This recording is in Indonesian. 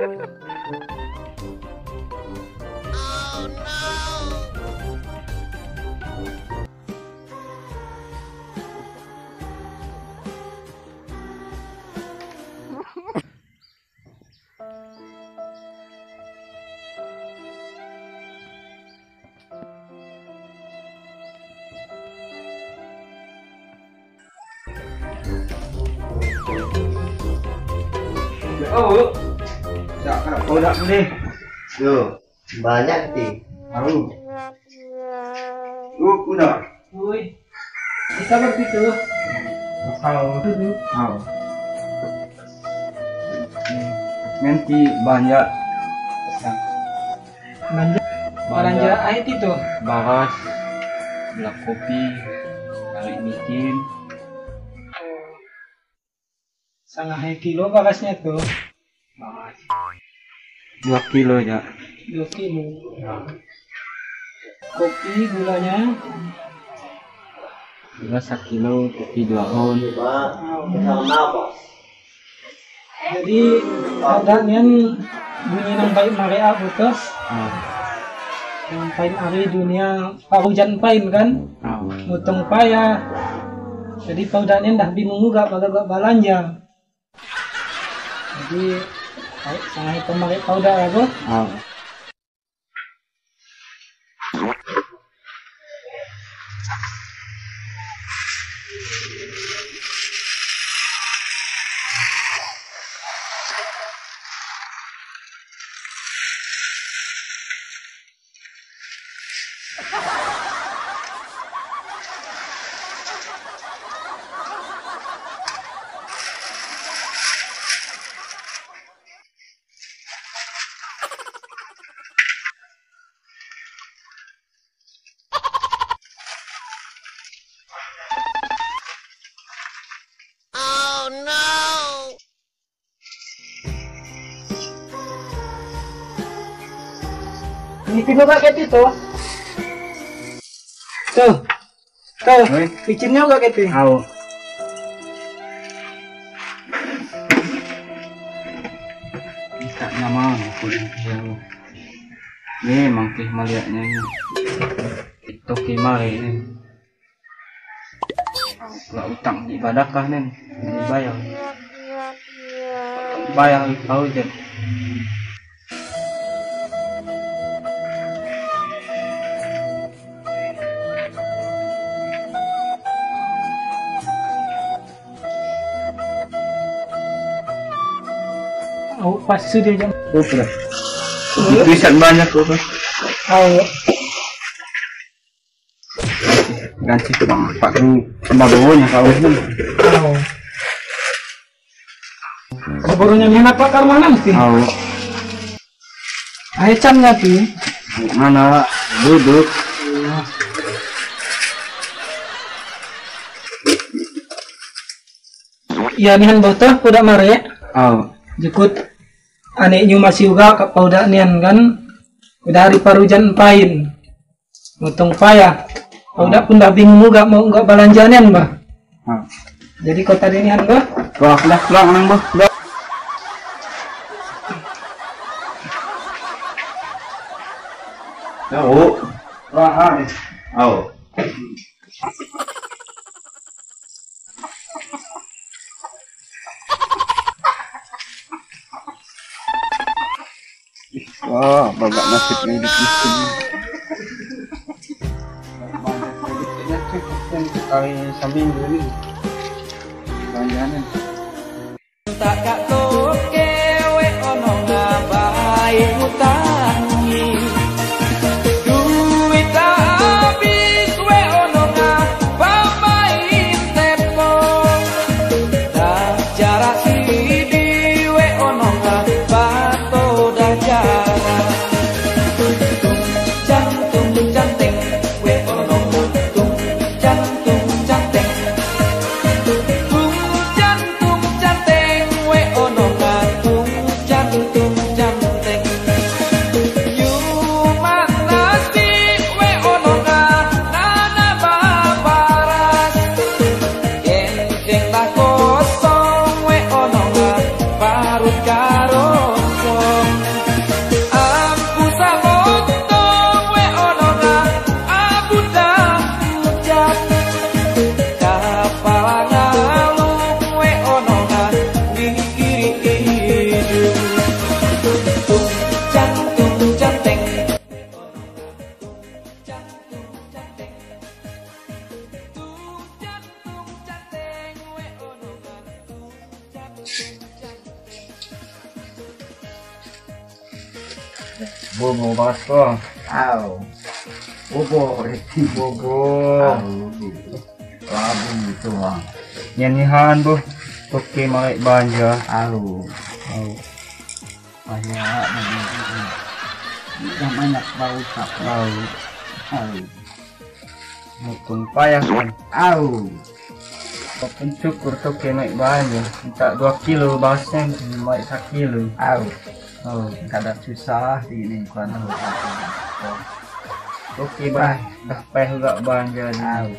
Oh, tak kau nak ni. Yo, banyak ti. Tahu. Kuna. Oi. Kita begitu. Tahu. Tahu. Nanti banyak. Belanja air itu. Baras, black kopi, tarik micin. Setengah kilo barasnya tuh. Baras. 2 kilo ya. 2 kilo. Kopi gulanya. Gula 1 kilo, kopi 2 on. Jadi adanya bunyi nang baik Maria betul. Yang paling hari dunia parujan pain kan. Mutong payah. Jadi paudannya dah bingung juga pada belanja. Jadi sangat pemakai powder aku. Ini pintu kaget itu. Tuh. Tuh. Bikinnya enggak gitu. Tahu. Tak nyaman kulit yang. Ni mangkih maliaknya ni. Itu kimare ni. Kalau utang ibadahkah ni dibayar. Bayar kau je. Oh, pas sudah jam. Oh, sudah. Tulisan banyak tu. Oh. Ganti ke bang. Pak tu barunya kau ni. Oh. Barunya ni nak pakar mana mesti? Oh. Air camnya tu. Mana duduk. Ya nihan botol kuda mare. Oh. Jukut aneknya masih juga ke paudak nian kan. Udah hari parujan pain. Motong payah. Paudak pun dah bingung juga mau enggak belanja nian bah. Jadi kota ini nian bah. Wah, kelang nang bah. Oh. Wah, oh. Wah, babak nasibnya hidup miskin. Kali sambil dulu. Banyakan. Tak kak toke we ono ngabai utangi. Duit tak habis we ono ngabai tepo. Dah jarak sidi we ono ngabato dah jarak. Jantung cantik we ono jantung jantung cantik. Jantung cantik we ono Bobo basko. Au. Bobo, Bobo. Labu itu bang. Nyanyihan bu. Oke malai banja. Au. Oh. Banyak yang banyak bau tak. Au. Au. Mutung payah kan. Au. Walaupun cukur tuh naik banyak. Minta 2 kilo bahasnya naik 1 kilo. Au. Oh. Kadang susah di lingkungan. Oke bah. Dah payah juga banja. Au.